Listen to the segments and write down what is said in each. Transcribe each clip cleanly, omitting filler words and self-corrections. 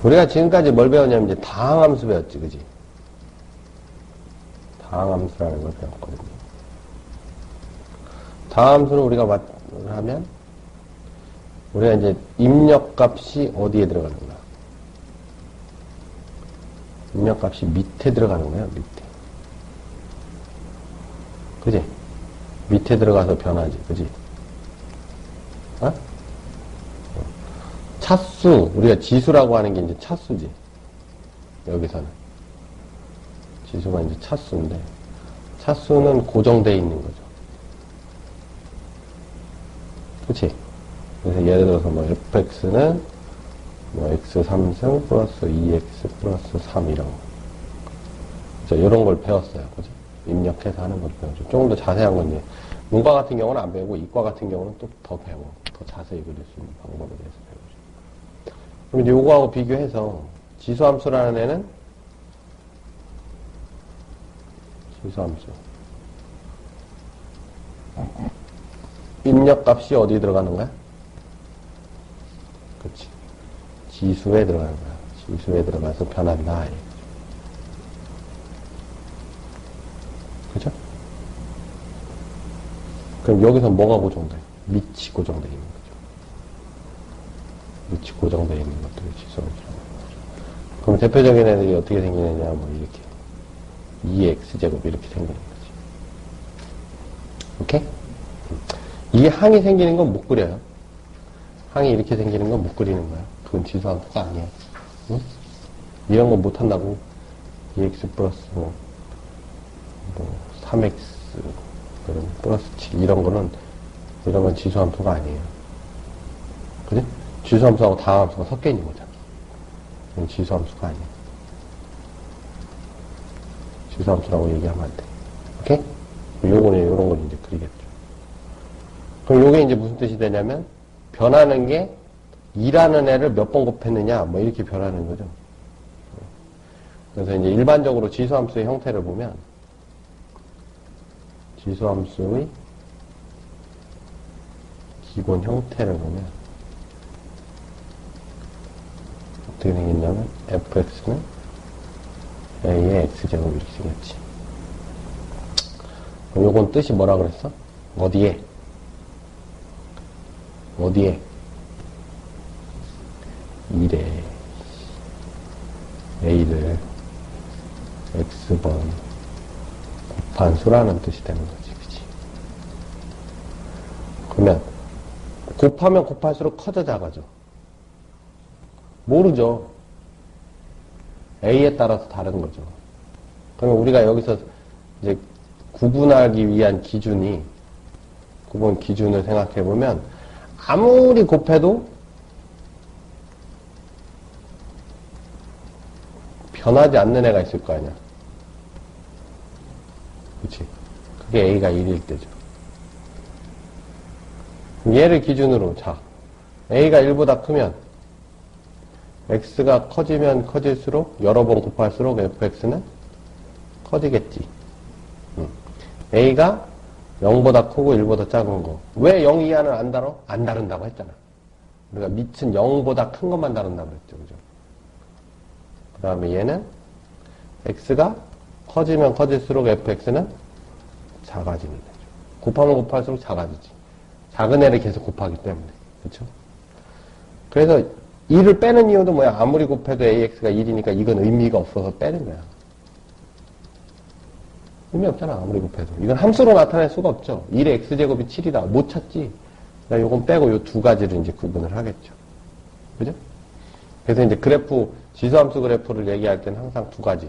우리가 지금까지 뭘 배웠냐면 이제 다항함수 배웠지, 그지? 다항함수라는 걸 배웠거든요. 다항함수는 우리가 하면 우리가 이제 입력값이 어디에 들어가는 거야? 입력값이 밑에 들어가는 거야, 밑에. 그지? 밑에 들어가서 변하지, 그지? 어? 차수, 우리가 지수라고 하는 게 이제 차수지. 여기서는. 지수가 이제 차수인데, 차수는 고정되어 있는 거죠. 그치? 그래서 예를 들어서 뭐 fx는 뭐 x3승 플러스 2x 플러스 3 이런 거. 그죠? 이런 걸 배웠어요. 그죠? 입력해서 하는 걸 배우죠. 조금 더 자세한 건 이제 문과 같은 경우는 안 배우고 이과 같은 경우는 또 더 배워. 더 자세히 그릴 수 있는 방법에 대해서 배우죠. 그럼 이제 요거하고 비교해서 지수함수라는 애는 지수함수. 입력값이 어디 들어가는 거야? 그렇지. 지수에 들어가는 거야. 지수에 들어가서 변한다. 그죠? 그럼 여기서 뭐가 고정돼? 밑이 고정되어 있는 거죠. 밑이 고정되어 있는 것들이 지수함수라는 거죠. 그럼 대표적인 애들이 어떻게 생기느냐, 뭐 이렇게 2x제곱 이렇게 생기는 거지. 오케이? 이게 항이 생기는 건 못 그려요. 항이 이렇게 생기는 건 못 그리는 거야. 그건 지수함수가 아니야. 응? 이런 건 못 한다고. 2x 플러스 뭐 3x 플러스 7 이런 건 지수함수가 아니에요. 그지? 지수함수하고 다항함수가 섞여 있는 거잖아. 이건 지수함수가 아니야. 지수함수라고 얘기하면 안 돼. 오케이? 요거는 요런 걸 이제 그리겠죠. 그럼 요게 이제 무슨 뜻이 되냐면 변하는 게 2라는 애를 몇 번 곱했느냐 뭐 이렇게 변하는 거죠. 그래서 이제 일반적으로 지수함수의 형태를 보면 지수함수의 기본 형태를 보면 어떻게 생겼냐면 fx는 a의 x제곱 이렇게 생겼지. 그럼 요건 뜻이 뭐라 그랬어? 어디에? 어디에? 1에 a를 x번 곱한 수라는 뜻이 되는 거지, 그치? 그러면 곱하면 곱할수록 커져 작아져? 모르죠. a에 따라서 다른 거죠. 그러면 우리가 여기서 이제 구분하기 위한 기준이 구분 기준을 생각해 보면 아무리 곱해도 변하지 않는 애가 있을 거 아니야. 그치? 그게 a가 1일 때죠. 얘를 기준으로 자 a가 1보다 크면 x가 커지면 커질수록 여러 번 곱할수록 fx는 커지겠지. a가 0보다 크고 1보다 작은 거. 왜 0 이하는 안 다뤄? 안 다룬다고 했잖아. 우리가 밑은 0보다 큰 것만 다룬다고 했죠. 그죠? 그 다음에 얘는 x가 커지면 커질수록 fx는 작아지는 거죠. 곱하면 곱할수록 작아지지. 작은 애를 계속 곱하기 때문에. 그렇죠? 그래서 2를 빼는 이유도 뭐야? 아무리 곱해도 ax가 1이니까 이건 의미가 없어서 빼는 거야. 의미 없잖아, 아무리 곱해도. 이건 함수로 나타낼 수가 없죠. 1의 x제곱이 7이다. 못 찾지. 나 요건 빼고 요 두 가지를 이제 구분을 하겠죠. 그죠? 그래서 이제 그래프, 지수함수 그래프를 얘기할 때는 항상 두 가지.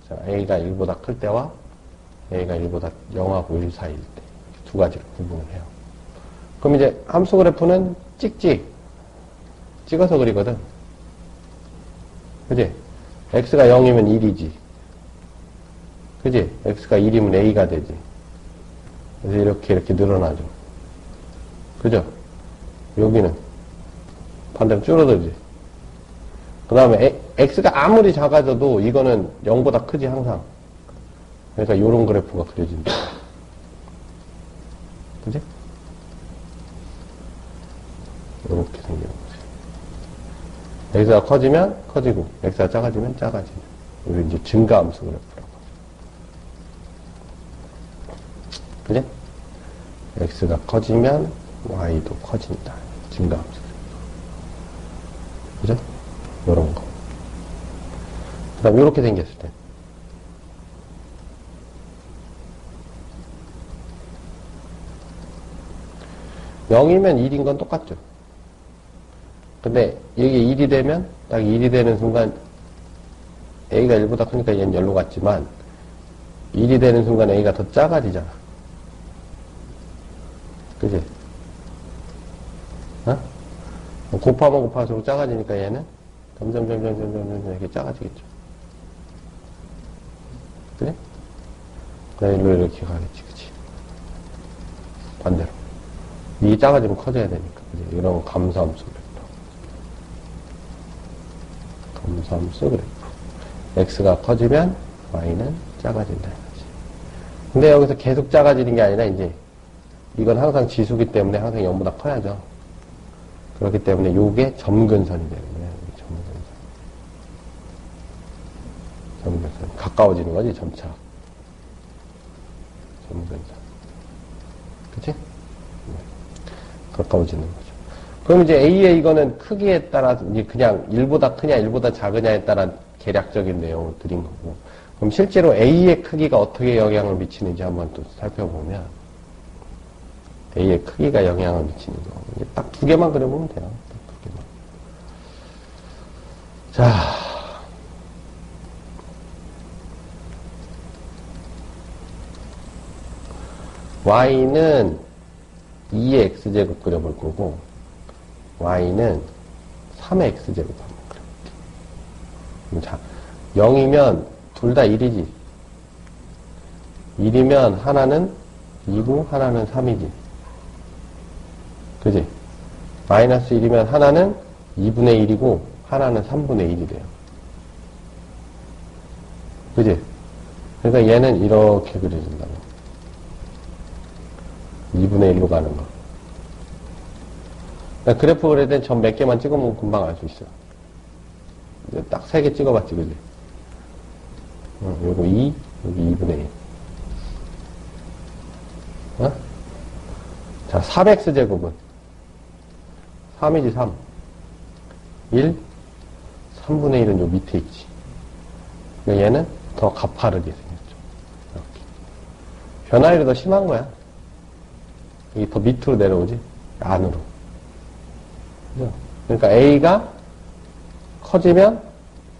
자, a가 1보다 클 때와 a가 1보다 0하고 1 사이일 때. 두 가지를 구분을 해요. 그럼 이제 함수 그래프는 찍지. 찍어서 그리거든. 그지? x가 0이면 1이지. 그지? x가 1이면 a가 되지. 그래서 이렇게 늘어나죠. 그죠? 여기는 반대로 줄어들지. 그 다음에 x가 아무리 작아져도 이거는 0보다 크지 항상. 그러니까 요런 그래프가 그려진다. 그지? 요렇게 생기는 거지. x가 커지면 커지고, x가 작아지면 작아지는. 이거 이제 증가함수 그래프라고 하죠. 그지? x가 커지면 y도 커진다. 증가함수. 그죠? 요런 거. 그 다음, 요렇게 생겼을 때. (0이면) (1인) 건 똑같죠. 근데, 이게 1이 되면, 딱 1이 되는 순간, a가 1보다 크니까 얘는 0로 갔지만, 1이 되는 순간 a가 더 작아지잖아. 그지? 어? 곱하면 곱할수록 작아지니까 얘는 점점 이렇게 작아지겠죠. 그래? 그래, 일로 이렇게 가겠지, 그치? 반대로. 이게 작아지면 커져야 되니까, 그지? 이런 감소함수 그래프. 감소함수 그래프. x가 커지면 y는 작아진다, 이거지. 근데 여기서 계속 작아지는 게 아니라, 이제, 이건 항상 지수기 때문에 항상 0보다 커야죠. 그렇기 때문에 요게 점근선이 되는 거예요. 점근선. 가까워지는 거지, 점차. 점근선. 그치? 가까워지는 거죠. 그럼 이제 A의 이거는 크기에 따라, 이제 그냥 1보다 크냐, 1보다 작으냐에 따라 계략적인 내용을 드린 거고. 그럼 실제로 A의 크기가 어떻게 영향을 미치는지 한번 또 살펴보면, A의 크기가 영향을 미치는 거. 이제 딱 두 개만 그려보면 돼요. 딱 두 개만. 자. y는 2의 x제곱 그려볼 거고, y는 3의 x제곱 한번 그려볼게요. 자, 0이면 둘 다 1이지. 1이면 하나는 2고 하나는 3이지. 그지? 마이너스 1이면 하나는 2분의 1이고 하나는 3분의 1이 돼요. 그지? 그러니까 얘는 이렇게 그려진다고. 2분의 1로 가는 거. 그러니까 그래프 그릴 땐 점 몇 개만 찍어보면 금방 알 수 있어. 딱 3개 찍어봤지, 그지? 요거 2, 여기 2분의 1. 어? 자, 3x제곱은 3이지, 3. 1, 3분의 1은 요 밑에 있지. 그러니까 얘는 더 가파르게 생겼죠. 이렇게. 변화율이 더 심한 거야. 여기 더 밑으로 내려오지? 안으로. 그죠? 그러니까 A가 커지면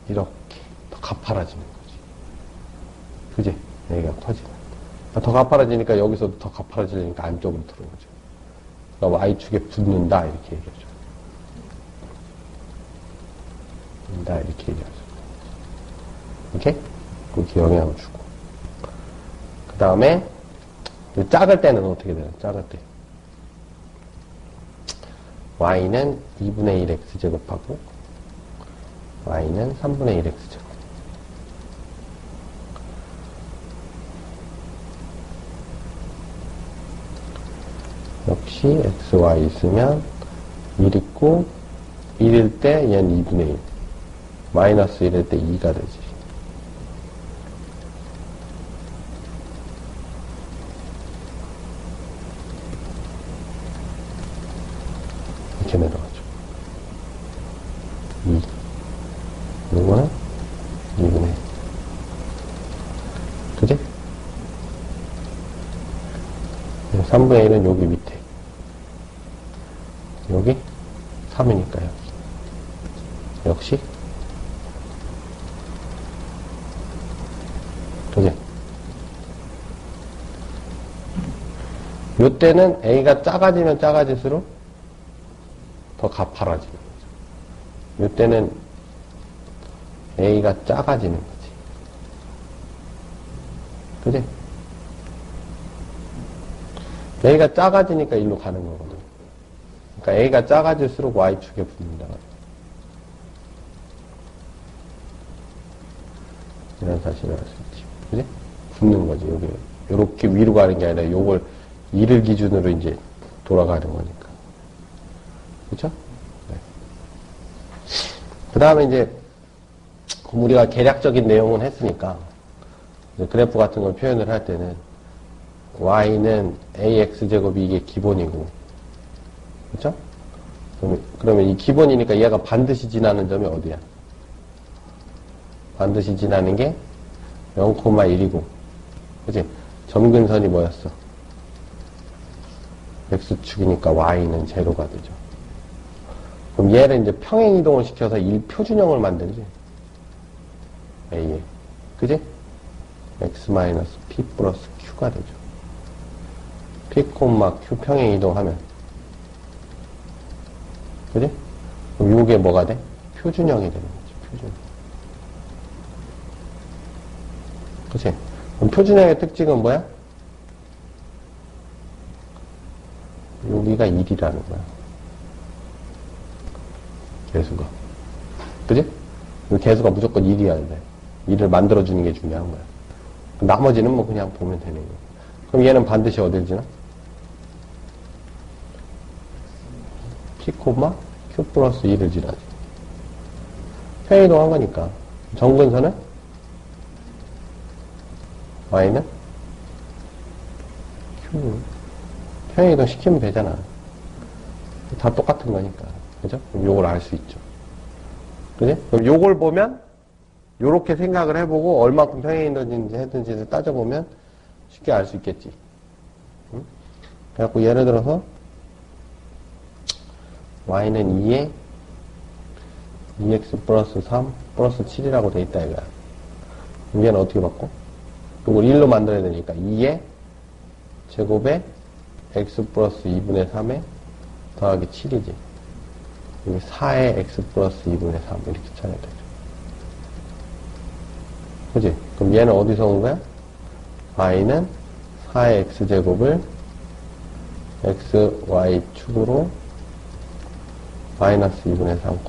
이렇게 더 가파라지는 거지. 그지? A가 커지면. 더 가파라지니까 여기서도 더 가파라지니까 안쪽으로 들어오죠. 그러니까 Y축에 붙는다, 이렇게 얘기하죠. 붙는다, 이렇게 얘기하죠. 이렇게? 그렇게 영향을 주고. 그 다음에, 작을 때는 어떻게 돼요? 작을 때. y는 2분의 1 x제곱하고, y는 3분의 1 x제곱. 역시 x, y 있으면 1 있고 1일 때 얘는 2분의 1 마이너스 1일 때 2가 되지. 이렇게 내려가죠. 2 이거는 2분의 1 그지? 3분의 1은 여기 밑에. 여기 3이니까요. 역시. 그지? 요때는 A가 작아지면 작아질수록 더 가파라지는 거죠. 요때는 A가 작아지는 거지. 그지? A가 작아지니까 일로 가는 거거든. 그러니까 A가 작아질수록 Y축에 붙는다. 이런 사실을 알 수 있지. 그지? 붙는 거지. 여기, 요렇게 위로 가는 게 아니라 요걸 1을 기준으로 이제 돌아가는 거니까. 그죠? 네. 그 다음에 이제 우리가 계략적인 내용은 했으니까 이제 그래프 같은 걸 표현을 할 때는 y는 ax제곱이 이게 기본이고, 그렇죠? 그러면 이 기본이니까 얘가 반드시 지나는 점이 어디야? 반드시 지나는 게 0,1이고, 그치? 점근선이 뭐였어? x축이니까 y는 제로가 되죠. 그럼 얘를 이제 평행 이동을 시켜서 1표준형을 만들지. A에. 그지? x-p 플러스 q가 되죠. p, q 평행 이동하면. 그지? 그럼 요게 뭐가 돼? 표준형이 되는 거지, 표준형. 그치? 그럼 표준형의 특징은 뭐야? 여기가 1이라는 거야. 개수가. 그지? 개수가 무조건 1이어야 돼. 1을 만들어주는 게 중요한 거야. 나머지는 뭐 그냥 보면 되는 거야. 그럼 얘는 반드시 어딜 지나? p, q 플러스 2를 지나지. 평행이동한 거니까. 정근선은? y는? q. 평행이동 시키면 되잖아. 다 똑같은 거니까. 그죠? 그럼 요걸 알 수 있죠. 그지? 그럼 요걸 보면, 요렇게 생각을 해보고, 얼마큼 평행이동인지 했든지 따져보면, 쉽게 알 수 있겠지. 응? 그래갖고, 예를 들어서, y는 2에 2x 플러스 3 플러스 7이라고 돼 있다, 이거야. 얘는 어떻게 바꿔? 요걸 1로 만들어야 되니까, 2에 제곱에 x 플러스 2분의 3에 더하기 7이지. 여기 4에 x 플러스 2분의 3 이렇게 찾아야 되죠. 그지? 그럼 얘는 어디서 온 거야? y는 4의 x제곱을 xy축으로 마이너스 2분의 3,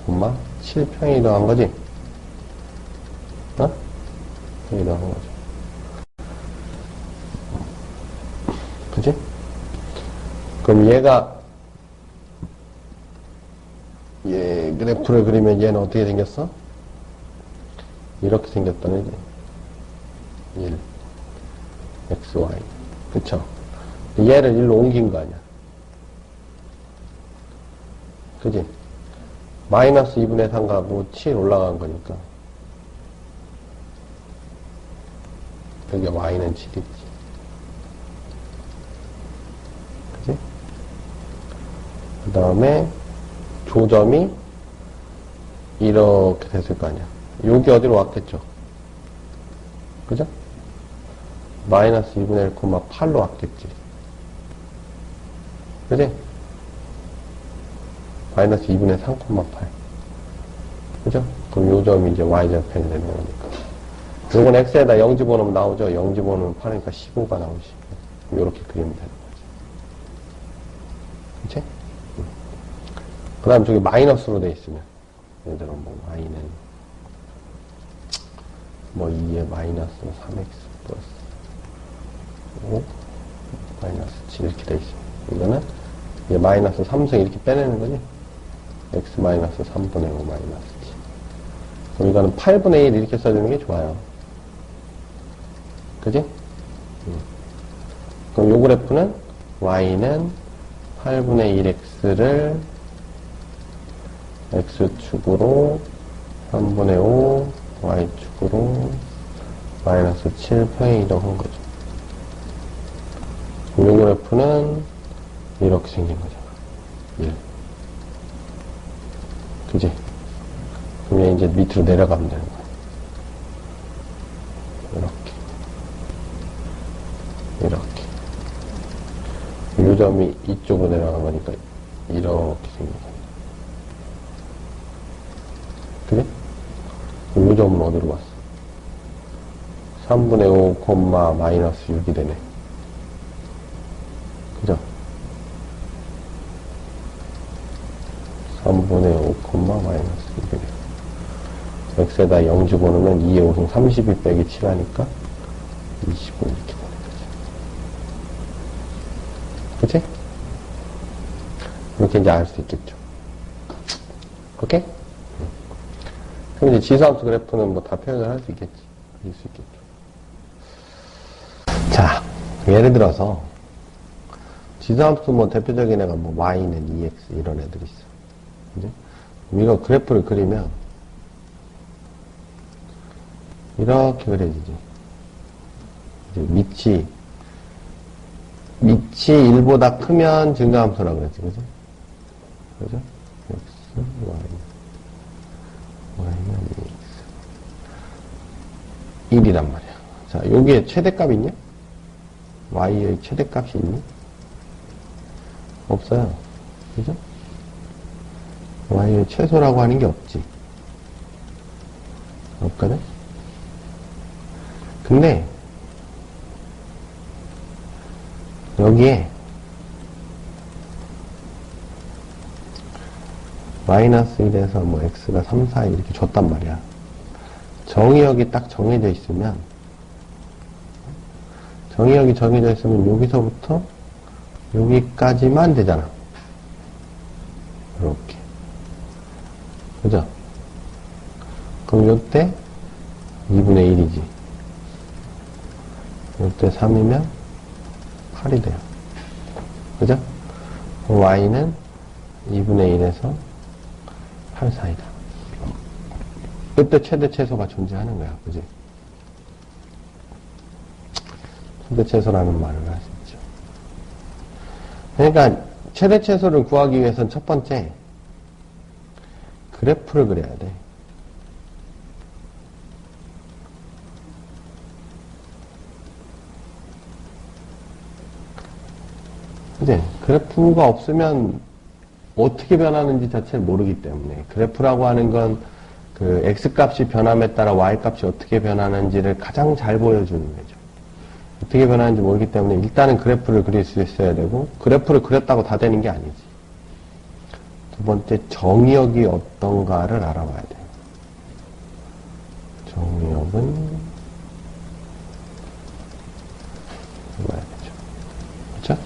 7평이 더한 거지? 어? 평이 더한 거죠. 그지? 그럼 얘가 얘 그래프를 그리면 얘는 어떻게 생겼어? 이렇게 생겼다는 얘기. 1 xy. 그쵸? 얘를 1로 옮긴 거 아니야. 그지? 마이너스 2분의 3 가고 7 올라간 거니까. 여기 y는 7이지. 그지? 그 다음에 조점이 이렇게 됐을 거 아니야. 여기 어디로 왔겠죠? 그죠? 마이너스 2분의 1, 8로 왔겠지. 그지? 마이너스 2분의 3,8. 그죠? 그럼 요 점이 이제 y절편이 되는 거니까. 요건 x에다 0 집어넣으면 나오죠? 0 집어넣으면 8이니까 15가 나오지. 요렇게 그리면 되는 거지. 그치? 그 다음 저기 마이너스로 돼 있으면. 예를 들어 뭐 y는 뭐 2에 마이너스 3x 플러스 5 마이너스 7 이렇게 돼 있어요. 이거는 이제 마이너스 3승 이렇게 빼내는 거지. x 마이너스 3분의 5 마이너스 7. 그럼 이거는 8분의 1 이렇게 써주는 게 좋아요. 그지? 그럼 요 그래프는 y는 8분의 1x를 x축으로 3분의 5 y축으로 마이너스 7평에 이동한 거죠. 요 그래프는 이렇게 생긴 거잖아. 1. 그지? 그럼 얘 이제 밑으로 내려가면 되는 거야. 이렇게. 요 점이 이쪽으로 내려간 거니까 이렇게 생긴 거야. 그지? 그럼 요 점은 어디로 갔어? 3분의 5, 마이너스 6이 되네. 그죠? 3분의 5, 마이너스 6이 돼. x에다 0 집어넣으면 2의 5승 32 빼기 7 하니까 25 이렇게 되는 거지. 그치? 이렇게 이제 알 수 있겠죠. 오케이? 그럼 이제 지수함수 그래프는 뭐 다 표현을 할 수 있겠지. 그릴 수 있겠죠. 자, 예를 들어서, 지수함수 뭐 대표적인 애가 뭐 y는 2x 이런 애들이 있어. 그지? 이거 그래프를 그리면, 이렇게 그려지지. 이제 밑이 1보다 크면 증가함수라고 그랬지, 그죠? 그죠? x, y는 2x. 1이란 말이야. 자, 여기에 최대값이 있냐? y의 최대값이 있니? 없어요. 그죠? y의 최소라고 하는 게 없지. 없거든? 근데, 여기에, 마이너스 1에서 뭐 x가 3, 4 이렇게 줬단 말이야. 정의역이 딱 정해져 있으면, 정의역이 정해져 있으면 여기서부터 여기까지만 되잖아. 이렇게. 그죠? 그럼 요때 2분의 1이지. 요때 3이면 8이 돼요. 그죠? 그럼 y는 2분의 1에서 8 사이다. 그때 최대 최소가 존재하는 거야. 그지? 최대 최소라는 말을 할 수 있죠. 그러니까 최대 최소를 구하기 위해서는 첫 번째 그래프를 그려야 돼. 그지? 그래프가 없으면 어떻게 변하는지 자체를 모르기 때문에 그래프라고 하는 건 그 x값이 변함에 따라 y값이 어떻게 변하는지를 가장 잘 보여주는 거죠. 어떻게 변하는지 모르기 때문에 일단은 그래프를 그릴 수 있어야 되고 그래프를 그렸다고 다 되는 게 아니지. 두 번째 정의역이 어떤가를 알아봐야 돼요. 정의역은 알아봐야겠죠. 그렇죠?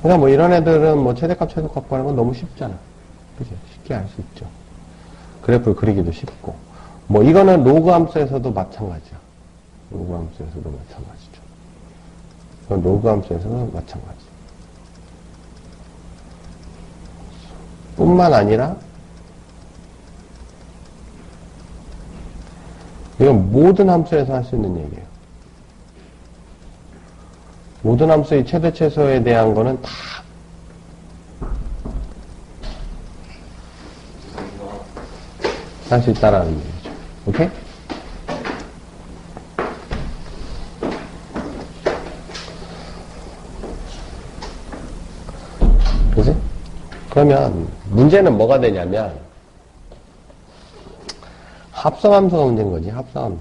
그러니까 뭐 이런 애들은 뭐 최대값 최소값 구하는 건 너무 쉽잖아. 그죠? 쉽게 알 수 있죠. 그래프를 그리기도 쉽고. 뭐 이거는 로그 함수에서도 마찬가지야. 로그 함수에서도 마찬가지죠. 이건 로그 함수에서도 마찬가지. 뿐만 아니라 이건 모든 함수에서 할 수 있는 얘기예요. 모든 함수의 최대 최소에 대한 거는 다 할 수 있다라는 얘기죠. 오케이? 그지? 그러면 문제는 뭐가 되냐면 합성함수가 문제인 거지. 합성함수.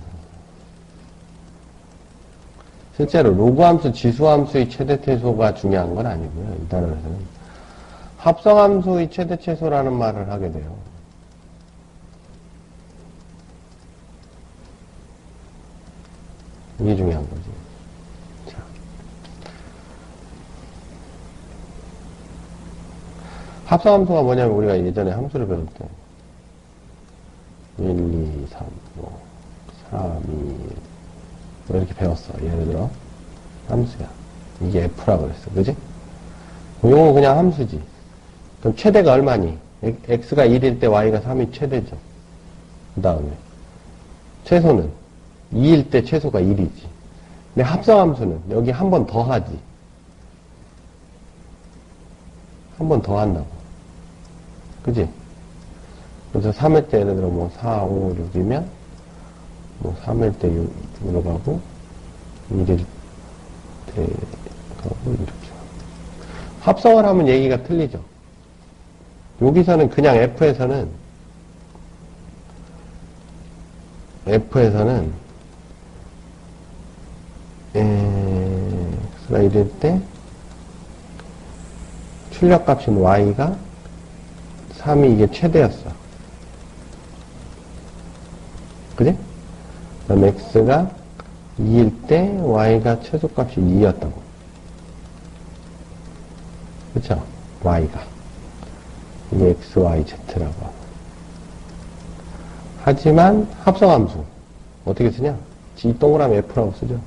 실제로 로그함수, 지수함수의 최대 최소가 중요한 건 아니고요. 이 단원에서는 합성함수의 최대 최소라는 말을 하게 돼요. 이게 중요한 거지. 자. 합성함수가 뭐냐면 우리가 예전에 함수를 배울 때 1, 2, 3, 5, 3, 2, 뭐 이렇게 배웠어. 예를 들어 함수야. 이게 F라고 그랬어. 그지? 이건 그냥 함수지. 그럼 최대가 얼마니? X가 1일 때 Y가 3이 최대죠. 그 다음에 최소는 2일 때 최소가 1이지. 근데 합성함수는 여기 한 번 더 하지. 한 번 더 한다고. 그지? 그래서 3일 때 예를 들어 뭐 4, 5, 6이면 뭐 3일 때 6으로 가고 1일 때 가고 이렇게. 합성을 하면 얘기가 틀리죠. 여기서는 그냥 F에서는 X가 이럴 때 출력값인 Y가 3이 이게 최대였어. 그지? 그럼 X가 2일 때 Y가 최소값이 2였다고. 그쵸? Y가. 이게 X, Y, Z라고 하지만 합성함수 어떻게 쓰냐? 이 동그라미 F라고 쓰죠.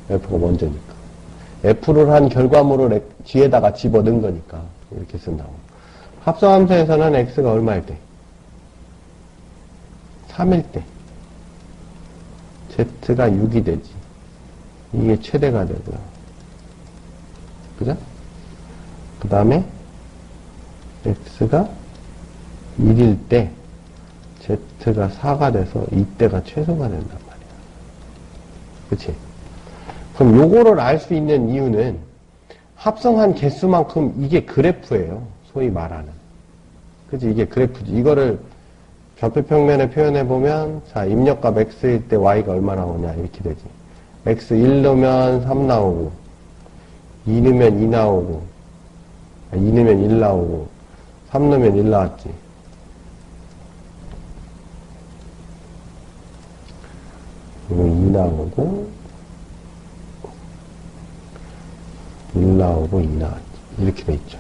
F가 먼저니까. F를 한 결과물을 G에다가 집어넣은 거니까 이렇게 쓴다고. 합성함수에서는 X가 얼마일 때? 3일 때 Z가 6이 되지. 이게 최대가 되고요. 그죠? 그 다음에 X가 1일 때 Z가 4가 돼서 이때가 최소가 된단 말이야. 그치? 그럼 요거를 알 수 있는 이유는 합성한 개수만큼 이게 그래프예요. 소위 말하는. 그치? 이게 그래프지. 이거를 좌표평면에 표현해보면, 자, 입력값 X일 때 Y가 얼마 나오냐, 이렇게 되지. X 1 넣으면 3 나오고, 2 넣으면 2 나오고, 2 넣으면 1 나오고, 3 넣으면 1 나왔지. 그리고 2 나오고, 1 나오고, 2 나왔지. 이렇게 돼 있죠.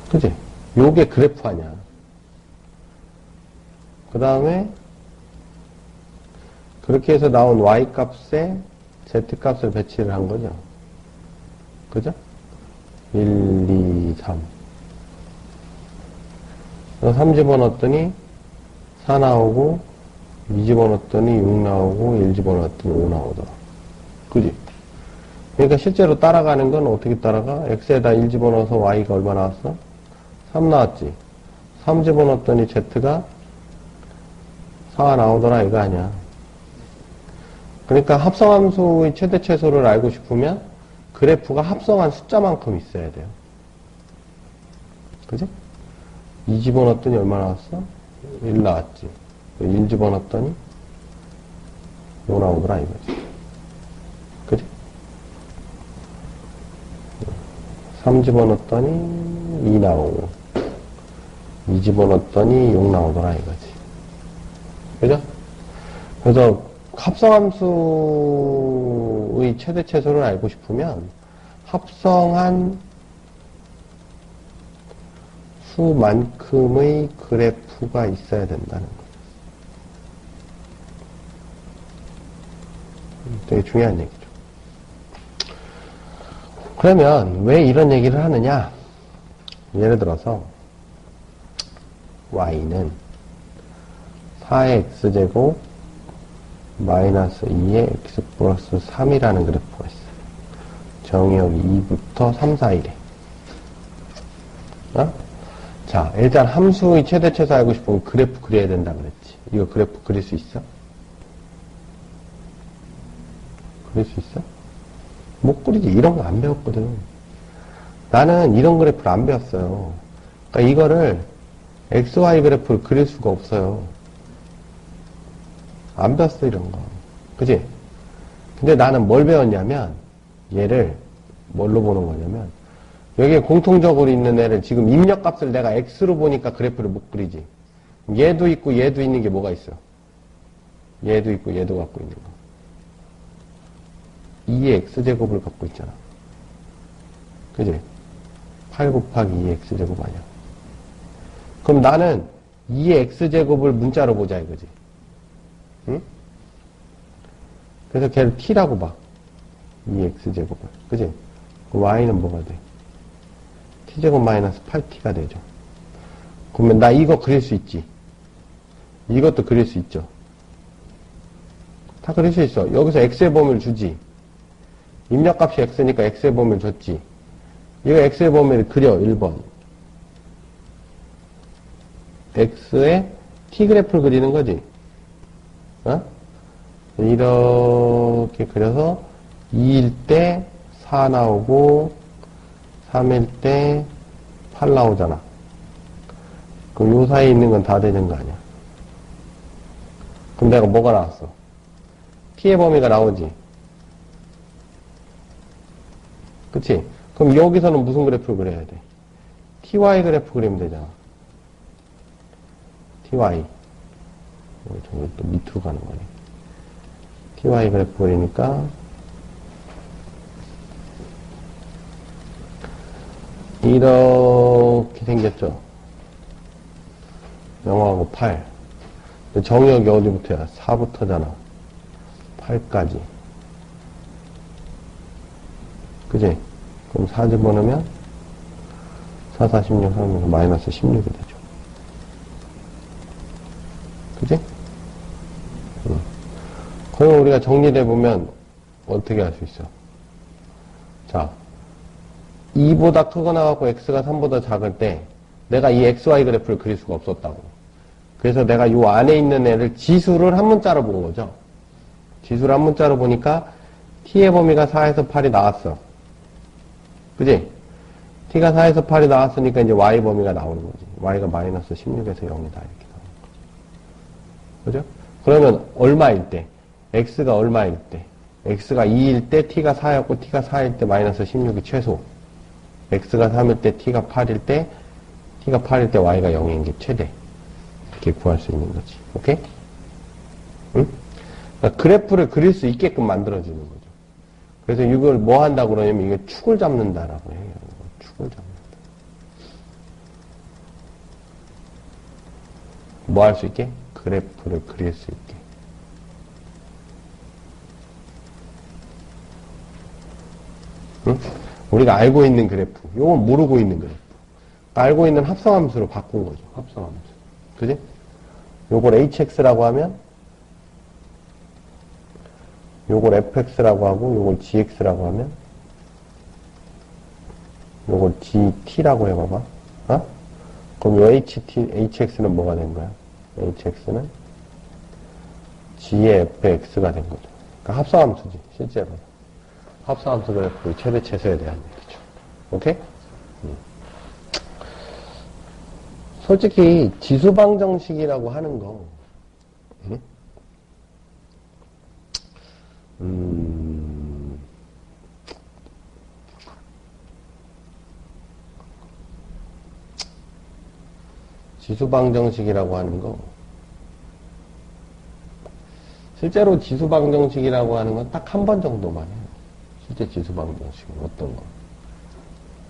그치? 요게 그래프 아니야. 그 다음에 그렇게 해서 나온 y 값에 z 값을 배치를 한 거죠. 그죠? 1, 2, 3. 3 집어넣었더니 4 나오고, 2 집어넣었더니 6 나오고, 1 집어넣었더니 5 나오더라. 그지? 그러니까 실제로 따라가는 건 어떻게 따라가? x에다 1 집어넣어서 y가 얼마 나왔어? 3 나왔지. 3 집어넣었더니 z가 4가 나오더라 이거 아니야. 그러니까 합성함수의 최대 최소를 알고 싶으면 그래프가 합성한 숫자만큼 있어야 돼요. 그지? 2 집어넣었더니 얼마 나왔어? 1 나왔지. 1 집어넣었더니 5 나오더라 이거지. 그지? 3 집어넣었더니 2 나오고 2 집어넣었더니 6 나오더라 이거지. 그죠? 그래서 합성함수의 최대 최소를 알고 싶으면 합성한 수만큼의 그래프가 있어야 된다는 거죠. 되게 중요한 얘기죠. 그러면 왜 이런 얘기를 하느냐? 예를 들어서 y는 4의 x제곱 마이너스 2의 x 플러스 3이라는 그래프가 있어요. 정의역 2부터 3, 4, 1에. 어? 자, 일단 함수의 최대 최소 알고 싶으면 그래프 그려야 된다 그랬지. 이거 그래프 그릴 수 있어? 그릴 수 있어? 못 그리지. 이런 거 안 배웠거든. 나는 이런 그래프를 안 배웠어요. 그러니까 이거를 XY 그래프를 그릴 수가 없어요. 안 배웠어, 이런 거. 그치? 근데 나는 뭘 배웠냐면, 얘를 뭘로 보는 거냐면, 여기에 공통적으로 있는 애를 지금 입력값을 내가 X로 보니까 그래프를 못 그리지. 얘도 있고 얘도 있는 게 뭐가 있어? 얘도 있고 얘도 갖고 있는 거. 2의 X제곱을 갖고 있잖아. 그치? 8 곱하기 2의 X제곱 아니야. 그럼 나는 2의 X제곱을 문자로 보자 이거지. 응? 그래서 걔를 T라고 봐. 2의 X제곱을. 그치? 그럼 Y는 뭐가 돼? T제곱 마이너스 8T가 되죠. 그러면 나 이거 그릴 수 있지. 이것도 그릴 수 있죠. 다 그릴 수 있어. 여기서 X의 범위를 주지. 입력값이 X니까 X의 범위를 줬지. 이거 X의 범위를 그려. 1번. X의 T 그래프를 그리는 거지. 어? 이렇게 그려서 2일 때 4 나오고 3일 때 8 나오잖아. 그럼 요 사이에 있는 건 다 되는 거 아니야. 그럼 내가 뭐가 나왔어? T의 범위가 나오지. 그치? 그럼 여기서는 무슨 그래프를 그려야 돼? TY 그래프 그리면 되잖아. TY. 저기 또 밑으로 가는 거네. TY 그래프 그리니까, 이렇게 생겼죠? 0하고 8. 정의역이 어디부터야? 4부터잖아. 8까지. 그지? 그럼 4 집어넣으면 4, 4, 16 하면서 마이너스 16이 되죠. 그지? 그럼 우리가 정리를 해보면 어떻게 할 수 있어? 자, 2보다 크거나 갖고 x가 3보다 작을 때 내가 이 xy 그래프를 그릴 수가 없었다고. 그래서 내가 이 안에 있는 애를 지수를 한 문자로 본 거죠. 지수를 한 문자로 보니까 t의 범위가 4에서 8이 나왔어. 그지? t가 4에서 8이 나왔으니까 이제 y 범위가 나오는 거지. y가 마이너스 16에서 0이다 이렇게 나오는 거죠. 그죠? 그러면 얼마일 때? x가 얼마일 때? x가 2일 때 t가 4였고 t가 4일 때 마이너스 16이 최소. x가 3일 때 t가 8일 때 t가 8일 때 y가 0인 게 최대. 이렇게 구할 수 있는 거지. 오케이? 응? 그러니까 그래프를 그릴 수 있게끔 만들어주는 거죠. 그래서 이걸 뭐 한다고 그러냐면 이게 축을 잡는다라고 해요. 축을 잡는다. 뭐 할 수 있게? 그래프를 그릴 수 있게. 응? 우리가 알고 있는 그래프. 요건 모르고 있는 그래프. 알고 있는 합성함수로 바꾼 거죠. 합성함수. 그지? 요걸 hx라고 하면 요걸 fx라고 하고 요걸 gx라고 하면 요걸 gt라고 해봐봐. 어? 그럼 요 hx는 뭐가 된 거야? hx는 g의 fx가 된 거죠. 그러니까 합성함수지, 실제로. 합성함수 그래프 최대 최소에 대한 얘기죠. 오케이? 솔직히 지수방정식이라고 하는 거, 지수방정식이라고 하는 거, 실제로 지수방정식이라고 하는 건 딱 한 번 정도만 해요. 실제 지수방정식은 어떤 거?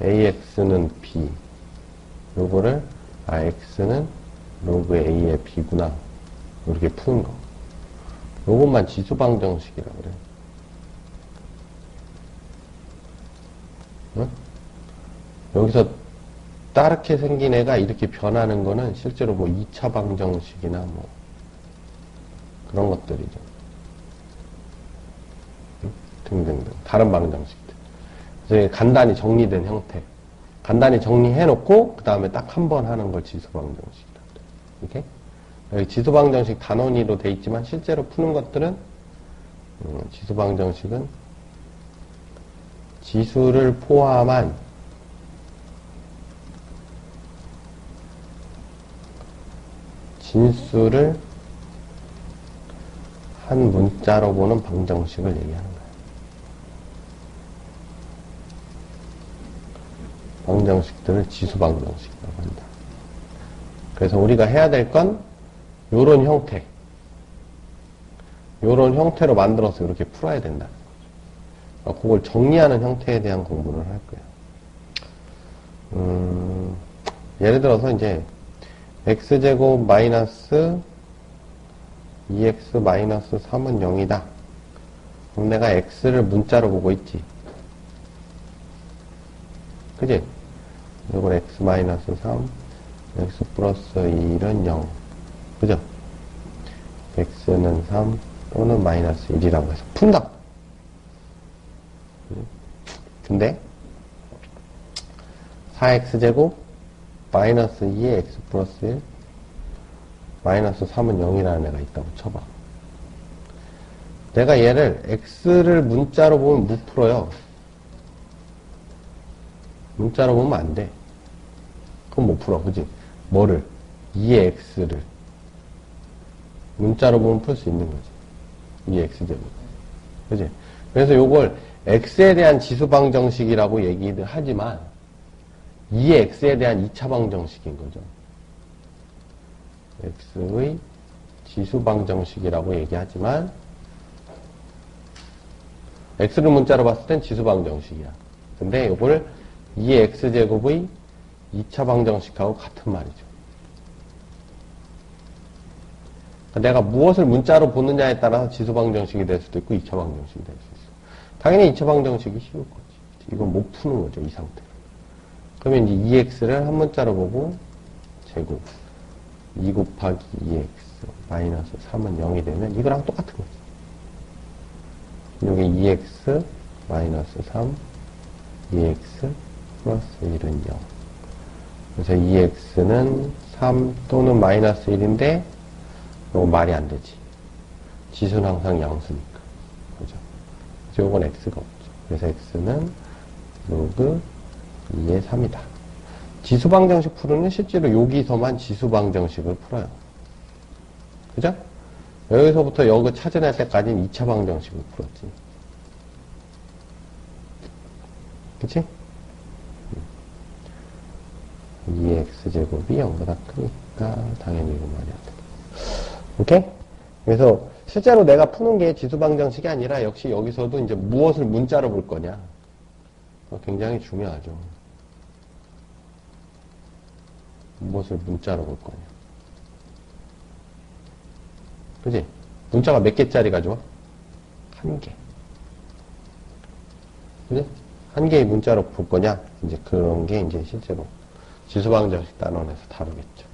ax는 b, 요거를 x는 로그 a의 b구나. 이렇게 푸는 거. 요것만 지수방정식이라고 그래. 응? 여기서 따르게 생긴 애가 이렇게 변하는 거는 실제로 뭐 2차 방정식이나 뭐 그런 것들이죠. 응? 등등등. 다른 방정식들. 그래서 간단히 정리된 형태. 간단히 정리해놓고 그 다음에 딱 한 번 하는 걸 지수방정식이라고 그래요. 이렇게 여기 지수방정식 단원위로 돼 있지만 실제로 푸는 것들은 지수방정식은 지수를 포함한 진수를 한 문자로 보는 방정식을 얘기하는 거예요. 방정식들을 지수방정식이라고 한다. 그래서 우리가 해야 될 건 요런 형태, 요런 형태로 만들어서 이렇게 풀어야 된다. 그걸 정리하는 형태에 대한 공부를 할 거예요. 예를 들어서 이제 x제곱 마이너스 2x 마이너스 3은 0이다. 그럼 내가 x를 문자로 보고 있지. 그지? 이걸 x 마이너스 3, x 플러스 1은 0. 그죠? x는 3 또는 마이너스 1이라고 해서 푼다. 근데 4x제곱 마이너스 2의 x 플러스 1 마이너스 3은 0이라는 애가 있다고 쳐봐. 내가 얘를 x를 문자로 보면 못 풀어요. 문자로 보면 안 돼. 그럼 못 풀어. 그지? 뭐를? 2의 x를 문자로 보면 풀 수 있는 거지. 2의 x제곱. 그지? 그래서 요걸 x에 대한 지수방정식이라고 얘기를 하지만 2의 x에 대한 2차 방정식인 거죠. x의 지수방정식이라고 얘기하지만 x를 문자로 봤을 땐 지수방정식이야. 근데 요걸 2의 x제곱의 2차 방정식하고 같은 말이죠. 내가 무엇을 문자로 보느냐에 따라서 지수방정식이 될 수도 있고 2차 방정식이 될 수 있어. 당연히 2차 방정식이 쉬울 거지. 이건 못 푸는 거죠, 이 상태로. 그러면 이제 2x를 한 문자로 보고 제곱 2 곱하기 2x 마이너스 3은 0이 되면 이거랑 똑같은 거지. 여기 2x 마이너스 3 2x 플러스 1은 0. 그래서 2x는 3 또는 마이너스 1인데 이거 말이 안 되지. 지수는 항상 양수니까. 그죠? 그래서 이건 x가 없죠. 그래서 x는 로그 2의 3이다. 지수방정식 풀이는 실제로 여기서만 지수방정식을 풀어요. 그죠? 여기서부터 여기 찾아낼 때까지는 2차 방정식을 풀었지. 그치? 2x제곱이 0보다 크니까 당연히 이거 말이 안 돼. 오케이? 그래서 실제로 내가 푸는 게 지수방정식이 아니라 역시 여기서도 이제 무엇을 문자로 볼 거냐. 굉장히 중요하죠. 무엇을 문자로 볼 거냐. 그지? 문자가 몇 개짜리가 좋아? 한 개. 그지? 한 개의 문자로 볼 거냐? 이제 그런 게 이제 실제로 지수방정식 단원에서 다루겠죠.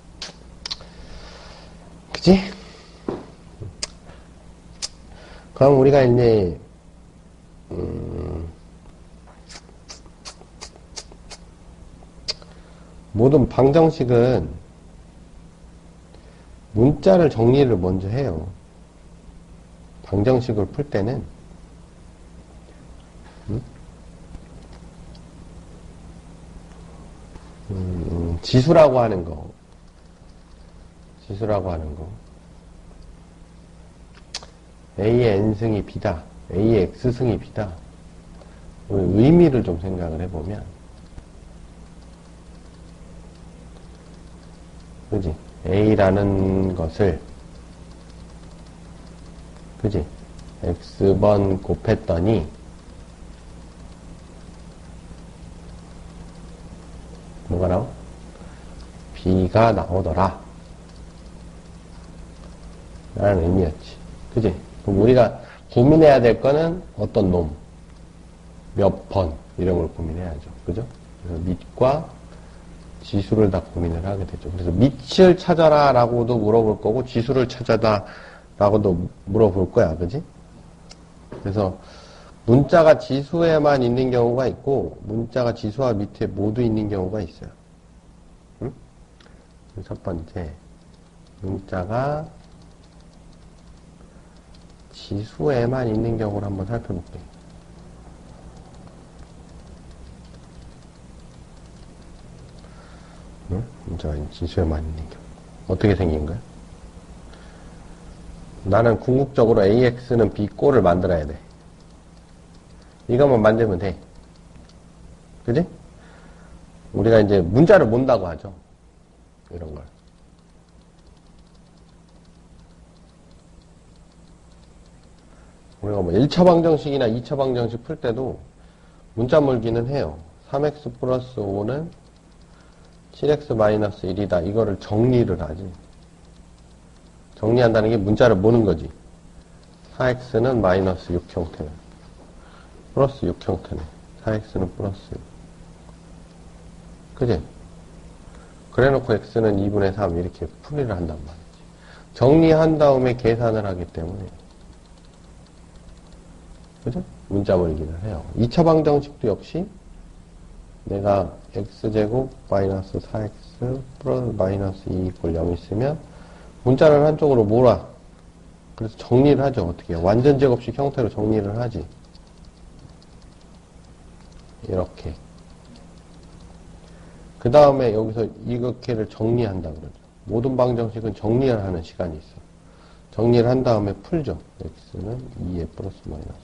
그지? 그럼 우리가 이제, 모든 방정식은 문자를 정리를 먼저 해요. 방정식을 풀 때는 지수라고 하는 거 A의 n승이 B다, A의 x승이 B다. 의미를 좀 생각을 해보면, 그지? A라는 것을, 그지? X번 곱했더니, 뭐가 나와? B가 나오더라. 라는 의미였지. 그지? 그럼 우리가 고민해야 될 거는 어떤 놈, 몇 번, 이런 걸 고민해야죠. 그죠? 그래서 밑과 지수를 다 고민을 하게 되죠. 그래서 밑을 찾아라 라고도 물어볼 거고, 지수를 찾아라 라고도 물어볼 거야. 그지? 그래서 문자가 지수에만 있는 경우가 있고, 문자가 지수와 밑에 모두 있는 경우가 있어요. 응? 첫 번째, 문자가 지수에만 있는 경우를 한번 살펴볼게요. 응? 문자가 지수에만 있는 경우. 어떻게 생긴 거야? 나는 궁극적으로 AX는 B꼴을 만들어야 돼. 이것만 만들면 돼. 그지? 우리가 이제 문자를 몬다고 하죠. 이런 걸. 우리가 뭐 1차 방정식이나 2차 방정식 풀 때도 문자 몰기는 해요. 3x 플러스 5는 7x 마이너스 1이다. 이거를 정리를 하지. 정리한다는 게 문자를 모는 거지. 4x는 마이너스 6 형태네. 플러스 6 형태네. 4x는 플러스 6. 그지? 그래 놓고 x는 2분의 3 이렇게 풀이를 한단 말이지. 정리한 다음에 계산을 하기 때문에. 그죠? 문자 몰기를 해요. 2차 방정식도 역시 내가 x제곱 마이너스 4x 플러스 마이너스 2 이꼴 0 있으면 문자를 한쪽으로 몰아. 그래서 정리를 하죠. 어떻게 해요? 완전 제곱식 형태로 정리를 하지. 이렇게. 그 다음에 여기서 이렇게를 정리한다 그러죠. 모든 방정식은 정리를 하는 시간이 있어. 정리를 한 다음에 풀죠. x는 2의 플러스 마이너스 1.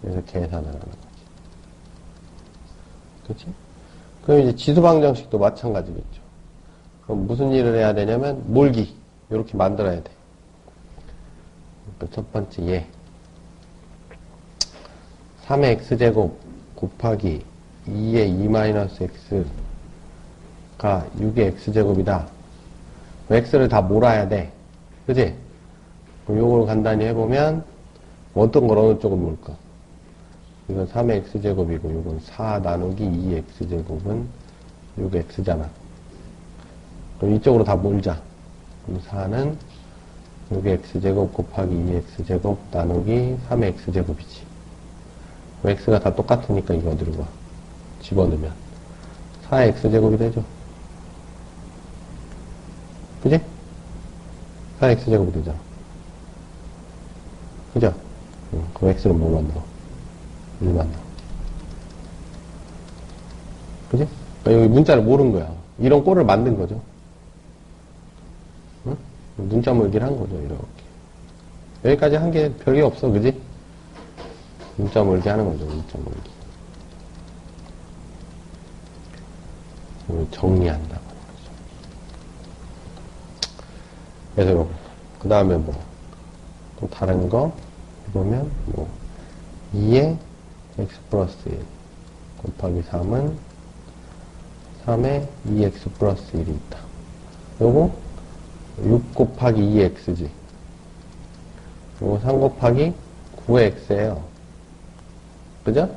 그래서 계산을 하는 거지. 그치? 그럼 이제 지수방정식도 마찬가지겠죠. 그럼 무슨 일을 해야 되냐면 몰기. 이렇게 만들어야 돼. 그러니까 첫 번째 얘 3의 x제곱 곱하기 2의 2-x가 6의 x제곱이다. x를 다 몰아야 돼. 그지? 그럼 요걸 간단히 해보면, 어떤 걸 어느 쪽으로 물까? 이건 3의 x제곱이고, 이건 4 나누기 2x제곱은 6x잖아. 그럼 이쪽으로 다 몰자. 그럼 4는 6x제곱 곱하기 2x제곱 나누기 3의 x제곱이지. x가 다 똑같으니까 이거 어디로 가? 집어넣으면 4의 x제곱이 되죠. 그지? 4의 x제곱이 되잖아. 그죠? 그럼 x는 뭐만 넣어? 1만 넣어. 그지? 그러니까 여기 문자를 모른 거야. 이런 꼴을 만든 거죠. 응? 문자 몰기를 한 거죠, 이렇게. 여기까지 한 게 별게 없어, 그지? 문자 몰기 하는 거죠, 문자 몰기. 이걸 정리한다고 하는 거죠. 그래서, 그 다음에 뭐, 또 다른 거, 보면, 뭐, 2의 x 플러스 1 곱하기 3은 3의 2x 플러스 1이 있다. 요거 6 곱하기 2x지. 요거 3 곱하기 9x예요. 그죠?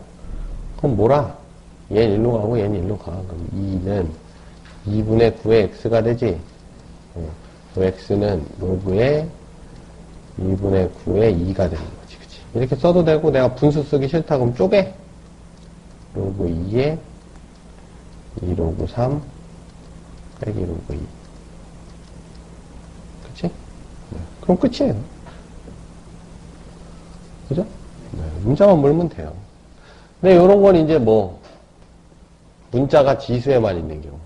그럼 뭐라? 얘는 일로 가고 얘는 일로 가. 그럼 2는 2분의 9의 x가 되지. 그 x는 로그의 2분의 9의 2가 되는 거지. 그치? 이렇게 써도 되고 내가 분수 쓰기 싫다 그럼 쪼개. 로그 2에 2 로그 3 빼기 로그 2. 그치? 네. 그럼 끝이에요. 그죠? 네. 문자만 몰면 돼요. 근데 요런 건 이제 뭐, 문자가 지수에만 있는 경우.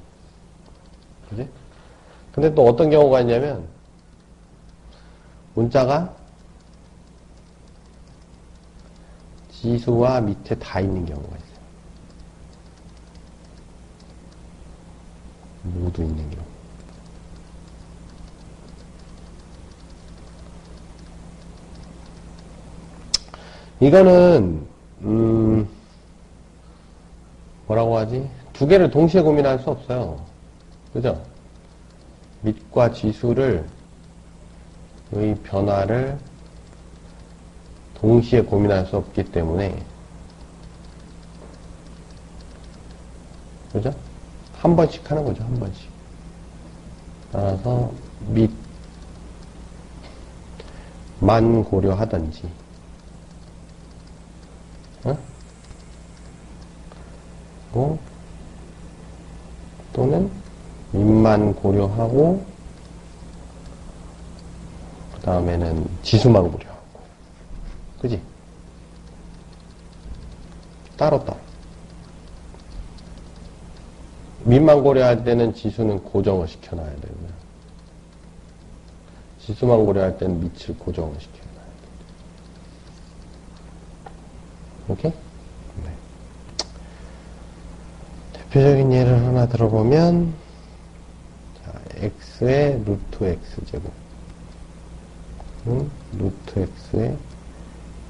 그지? 근데 또 어떤 경우가 있냐면, 문자가 지수와 밑에 다 있는 경우가 있어요. 모두 있는 경우. 이거는 뭐라고 하지? 두 개를 동시에 고민할 수 없어요. 그죠? 밑과 지수를 의 변화를 동시에 고민할 수 없기 때문에 그죠? 한 번씩 하는 거죠. 한 번씩. 따라서 밑만 고려하든지 또는 밑만 고려하고 그 다음에는 지수만 고려하고 그지? 따로따로 밑만 고려할 때는 지수는 고정을 시켜놔야 되고요. 지수만 고려할 때는 밑을 고정을 시켜놔야 돼요. 오케이? 네. 대표적인 예를 하나 들어보면 자, x의 루트 x제곱 루트 x의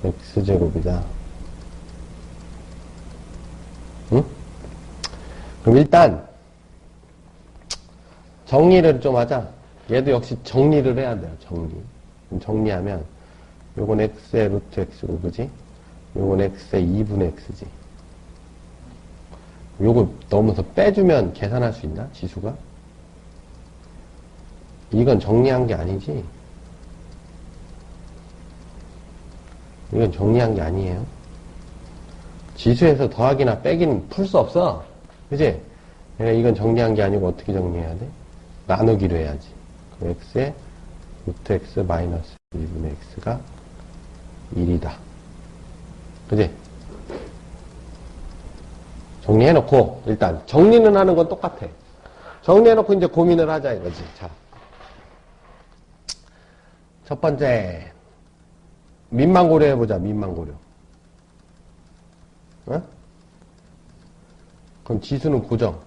x제곱이다. 응? 그럼 일단 정리를 좀 하자. 얘도 역시 정리를 해야 돼요. 정리하면 요건 x의 루트 x고 그지? 요건 x의 2분의 x지. 요거 넘어서 빼주면 계산할 수 있나? 지수가? 이건 정리한 게 아니지. 이건 정리한 게 아니에요. 지수에서 더하기나 빼기는 풀 수 없어. 그치? 그러니까 이건 정리한 게 아니고 어떻게 정리해야 돼? 나누기로 해야지. 그럼 x의 루트 x 마이너스 2분의 x가 1이다. 그치? 정리해놓고, 일단, 정리는 하는 건 똑같아. 정리해놓고 이제 고민을 하자 이거지. 자. 첫 번째. 밑만 고려해보자, 밑만 고려. 어? 그럼 지수는 고정.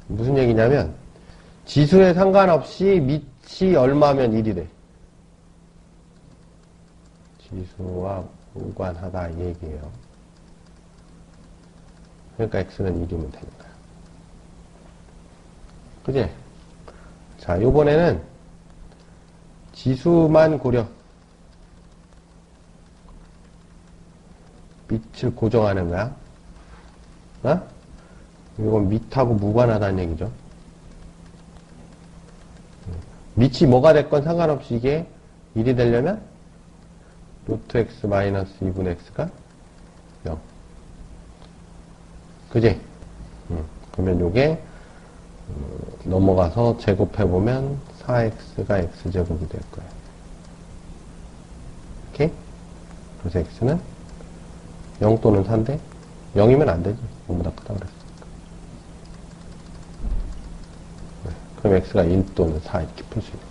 무슨 얘기냐면, 지수에 상관없이 밑이 얼마면 1이 돼. 지수와 무관하다 이 얘기예요. 그러니까 x는 1이면 되는 거야. 그지? 자, 요번에는 지수만 고려. 밑을 고정하는 거야. 어? 이건 밑하고 무관하다는 얘기죠. 밑이 뭐가 됐건 상관없이 이게 1이 되려면 루트 x 마이너스 2분의 x가 0. 그지? 그러면 요게 넘어가서 제곱해보면 4x가 x제곱이 될 거예요. 오케이? 그래서 x는 0 또는 4인데 0이면 안 되지. 0보다 크다 그랬으니까. 네. 그럼 x가 1 또는 4 이렇게 풀 수 있는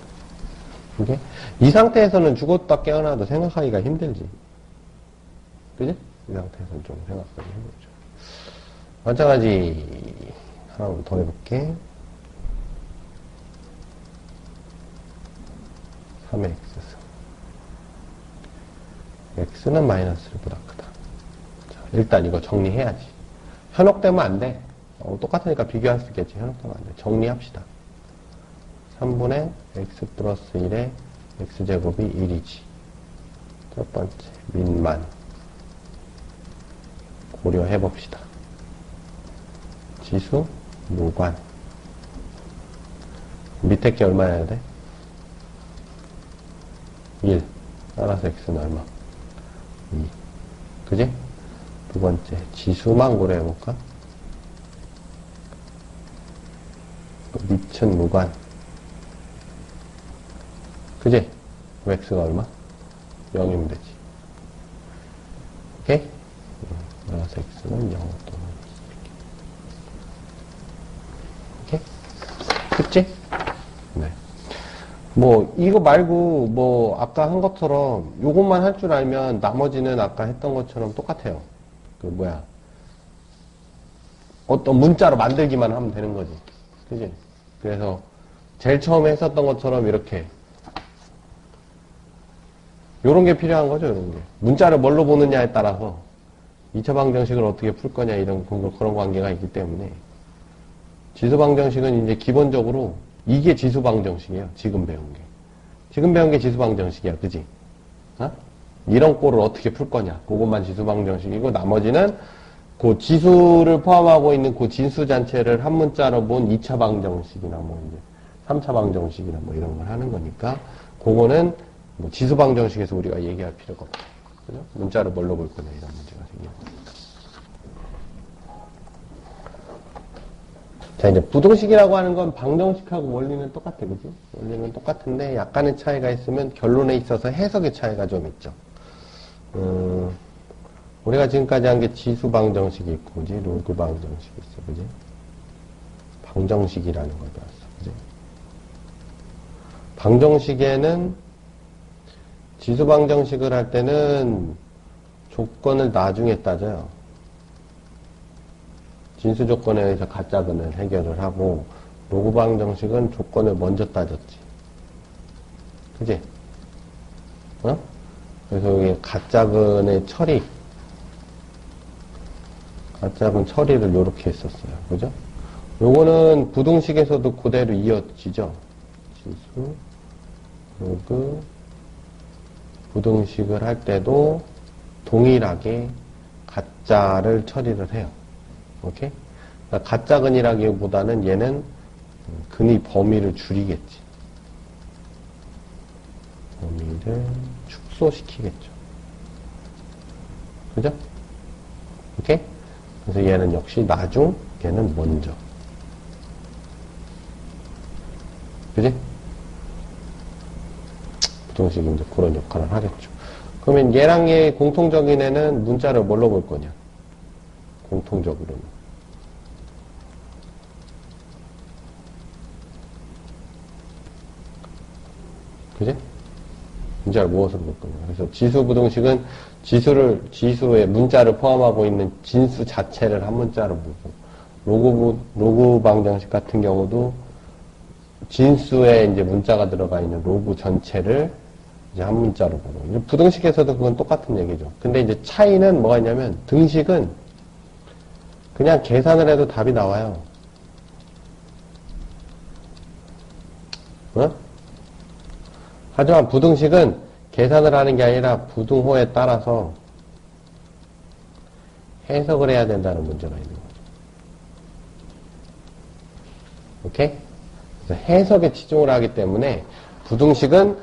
거지. 이 상태에서는 죽었다 깨어나도 생각하기가 힘들지. 그지? 이 상태에서는 좀 생각하기 힘들죠. 마찬가지 하나 더 해볼게. 3의 x승. x는 마이너스 1보다 크다. 자, 일단 이거 정리해야지. 현혹되면 안 돼. 똑같으니까 비교할 수 있겠지. 현혹되면 안 돼. 정리합시다. 3분의 x 플러스 1의 x제곱이 1이지. 첫 번째, 민만. 고려해봅시다. 지수, 무관. 밑에 게 얼마여야 돼? 1. 따라서 x는 얼마? 2. 그지? 두 번째, 지수만 고려해볼까? 밑은 무관. 그지? 그럼 x가 얼마? 0이면 되지. 오케이? 따라서 x는 0 또는 2. 오케이? 됐지? 네. 뭐 이거 말고 뭐 아까 한 것처럼 요것만 할 줄 알면 나머지는 아까 했던 것처럼 똑같아요. 그 뭐야 어떤 문자로 만들기만 하면 되는 거지. 그지? 그래서 제일 처음에 했었던 것처럼 이렇게 요런 게 필요한 거죠. 요런 게 문자를 뭘로 보느냐에 따라서 2차 방정식을 어떻게 풀 거냐 이런 그런 관계가 있기 때문에 지수 방정식은 이제 기본적으로 이게 지수 방정식이에요. 지금 배운 게. 지금 배운 게 지수 방정식이야. 그지? 어? 이런 꼴을 어떻게 풀 거냐. 그것만 지수 방정식이고 나머지는 그 지수를 포함하고 있는 그 진수 잔체를 한 문자로 본 2차 방정식이나 뭐 이제 3차 방정식이나 뭐 이런 걸 하는 거니까 그거는 뭐 지수 방정식에서 우리가 얘기할 필요가 없어. 그죠? 문자를 뭘로 볼 거냐 이런 문제가 생겨요. 자, 이제 부등식이라고 하는 건 방정식하고 원리는 똑같아, 그지? 원리는 똑같은데 약간의 차이가 있으면 결론에 있어서 해석의 차이가 좀 있죠. 우리가 지금까지 한 게 지수 방정식이 있고, 그지? 로그 방정식이 있어, 그지? 방정식이라는 걸 배웠어, 그지? 방정식에는 지수 방정식을 할 때는 조건을 나중에 따져요. 진수 조건에 의해서 가짜근을 해결을 하고 로그 방정식은 조건을 먼저 따졌지. 그지? 어? 그래서 여기 가짜근의 처리, 가짜근 처리를 요렇게 했었어요. 그죠? 요거는 부등식에서도 그대로 이어지죠. 지수, 로그, 부등식을 할 때도 동일하게 가짜를 처리를 해요. 오케이? 그러니까 가짜근이라기보다는 얘는 근의 범위를 줄이겠지. 범위를 축소시키겠죠. 그죠? 오케이? 그래서 얘는 역시 나중, 얘는 먼저. 그지? 부등식이 이제 그런 역할을 하겠죠. 그러면 얘랑 얘의 공통적인 애는 문자를 뭘로 볼 거냐? 공통적으로는. 그지? 문자를 무엇으로 볼 거냐. 그래서 지수 부등식은 지수의 문자를 포함하고 있는 진수 자체를 한 문자로 보고, 로그 방정식 같은 경우도 진수에 이제 문자가 들어가 있는 로그 전체를 이제 한 문자로 보고. 이제 부등식에서도 그건 똑같은 얘기죠. 근데 이제 차이는 뭐가 있냐면, 등식은 그냥 계산을 해도 답이 나와요. 어? 하지만 부등식은 계산을 하는 게 아니라 부등호에 따라서 해석을 해야 된다는 문제가 있는 거죠. 오케이? 그래서 해석에 치중을 하기 때문에 부등식은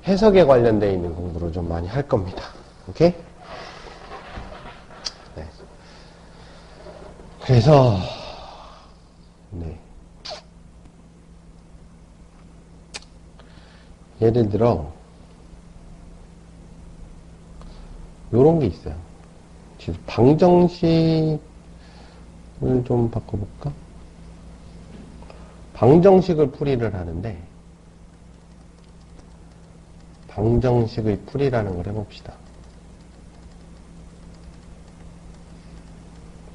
해석에 관련되어 있는 공부를 좀 많이 할 겁니다. 오케이? 네. 그래서, 네. 예를 들어, 요런 게 있어요. 방정식을 좀 바꿔볼까? 방정식을 풀이를 하는데, 방정식의 풀이라는 걸 해봅시다.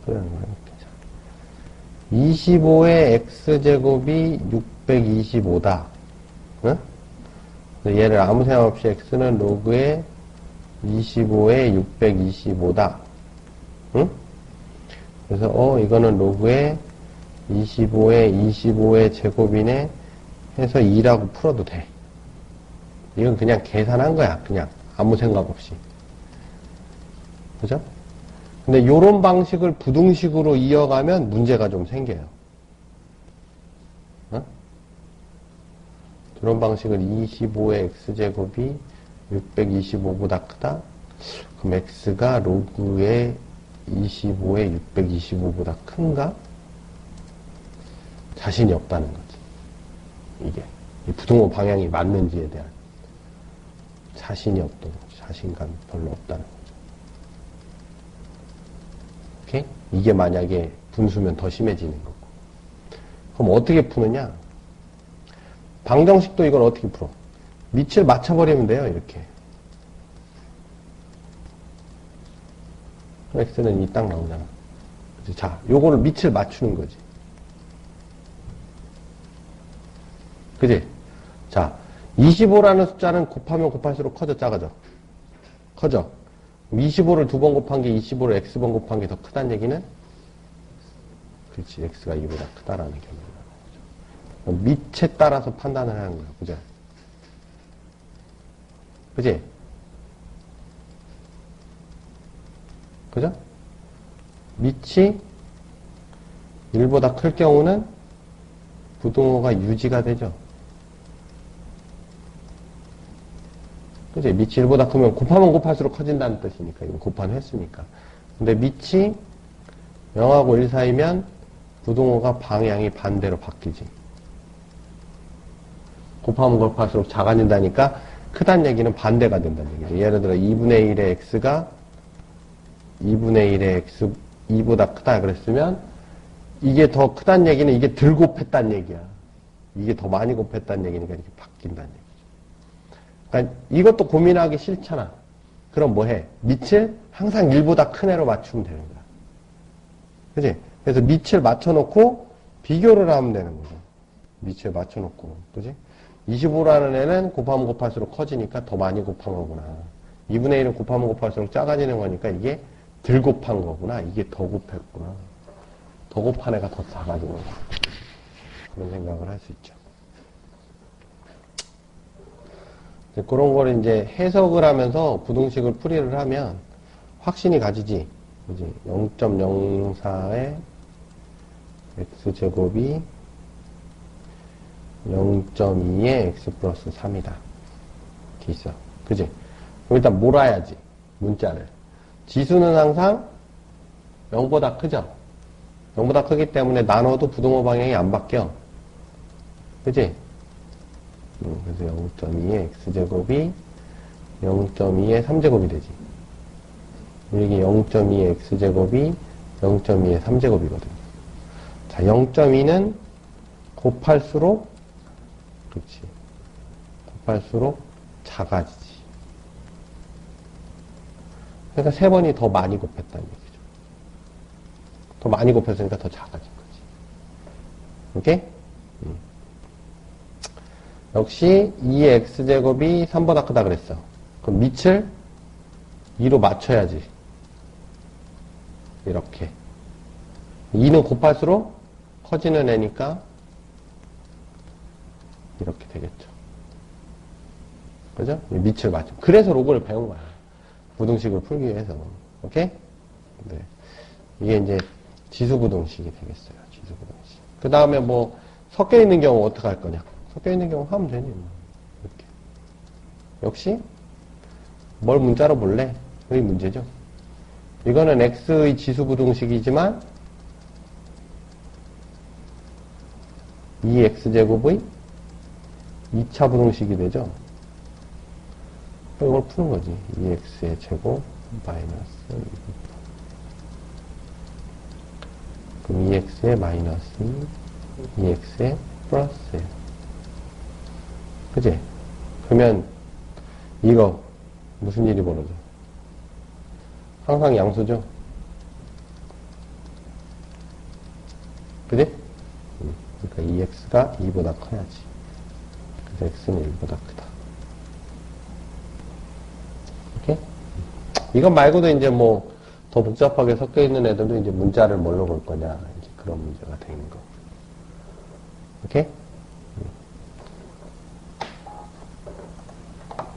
풀이라는 걸 해볼게요. 25의 x제곱이 625다. 응? 얘를 아무 생각 없이 x는 로그의 25의 625다. 응? 그래서 이거는 로그의 25의 제곱이네 해서 2라고 풀어도 돼. 이건 그냥 계산한 거야. 그냥 아무 생각 없이. 그죠? 근데 요런 방식을 부등식으로 이어가면 문제가 좀 생겨요. 어? 이런 방식을 25의 x제곱이 625보다 크다? 그럼 x가 로그의 25의 625보다 큰가? 자신이 없다는 거지. 이게. 이 부등호 방향이 맞는지에 대한 자신이 없던 거지. 자신감이 별로 없다는 거죠. 오케이? 이게 만약에 분수면 더 심해지는 거고. 그럼 어떻게 푸느냐? 방정식도 이걸 어떻게 풀어? 밑을 맞춰버리면 돼요, 이렇게. x는 이 딱 나오잖아. 그치? 자, 요거를 밑을 맞추는 거지. 그지? 자, 25라는 숫자는 곱하면 곱할수록 커져, 작아져? 커져. 25를 2번 곱한 게 25를 x번 곱한 게 더 크다는 얘기는? 그렇지, x가 2보다 크다라는 결론이 나는 거죠. 밑에 따라서 판단을 하는 거야, 그죠? 그지? 그죠? 밑이 1보다 클 경우는 부등호가 유지가 되죠. 그지? 밑이 1보다 크면 곱하면 곱할수록 커진다는 뜻이니까. 이거 곱하면 했으니까. 근데 밑이 0하고 1 사이면 부등호가 방향이 반대로 바뀌지. 곱하면 곱할수록 작아진다니까 크다는 얘기는 반대가 된다는 얘기죠. 예를 들어 2분의 1의 x가 2분의 1의 x 2보다 크다 그랬으면 이게 더 크다는 얘기는 이게 덜 곱했다는 얘기야. 이게 더 많이 곱했다는 얘기니까 이렇게 바뀐다는 얘기죠. 그러니까 이것도 고민하기 싫잖아. 그럼 뭐 해? 밑을 항상 1보다 큰 애로 맞추면 되는 거야. 그치? 그래서 밑을 맞춰놓고 비교를 하면 되는 거죠. 밑을 맞춰놓고. 그치? 25라는 애는 곱하면 곱할수록 커지니까 더 많이 곱한 거구나. 2분의 1은 곱하면 곱할수록 작아지는 거니까 이게 덜 곱한 거구나. 이게 더 곱했구나. 더 곱한 애가 더 작아지는 거야. 그런 생각을 할 수 있죠. 그런 걸 이제 해석을 하면서 부등식을 풀이를 하면 확신이 가지지. 그지? 0.04의 x제곱이 0.2의 x 플러스 3이다. 이렇게 있어. 그지? 그럼 일단 몰아야지. 문자를. 지수는 항상 0보다 크죠? 0보다 크기 때문에 나눠도 부등호 방향이 안 바뀌어. 그지? 그래서 0.2의 x제곱이 0.2의 3제곱이 되지. 여기 0.2의 x제곱이 0.2의 3제곱이거든요. 자, 0.2는 곱할수록, 그렇지. 곱할수록 작아지지. 그러니까 3번이 더 많이 곱했다는 얘기죠. 더 많이 곱했으니까 더 작아진 거지. 오케이? 역시 2의 x제곱이 3보다 크다 그랬어. 그럼 밑을 2로 맞춰야지. 이렇게. 2는 곱할수록 커지는 애니까 이렇게 되겠죠. 그죠? 밑을 맞춤. 그래서 로그를 배운 거야. 부등식을 풀기 위해서. 오케이? 네. 이게 이제 지수부등식이 되겠어요. 지수부등식. 그 다음에 뭐, 섞여 있는 경우 어떻게 할 거냐? 섞여 있는 경우 하면 되니. 뭐. 이렇게. 역시, 뭘 문자로 볼래? 그게 문제죠. 이거는 x의 지수부등식이지만, 2x제곱의 2차 부등식이 되죠. 이걸 푸는 거지. 2x의 제곱 마이너스 2. 그럼 2x의 마이너스 2, 2x의 플러스예요. 그지? 그러면 이거 무슨 일이 벌어져? 항상 양수죠? 그지? 그러니까 2x가 2보다 커야지. 그래서 x는 1보다 크다. 오케이? 이것 말고도 이제 뭐 더 복잡하게 섞여 있는 애들도 이제 문자를 뭘로 볼 거냐. 이제 그런 문제가 되는 거. 오케이?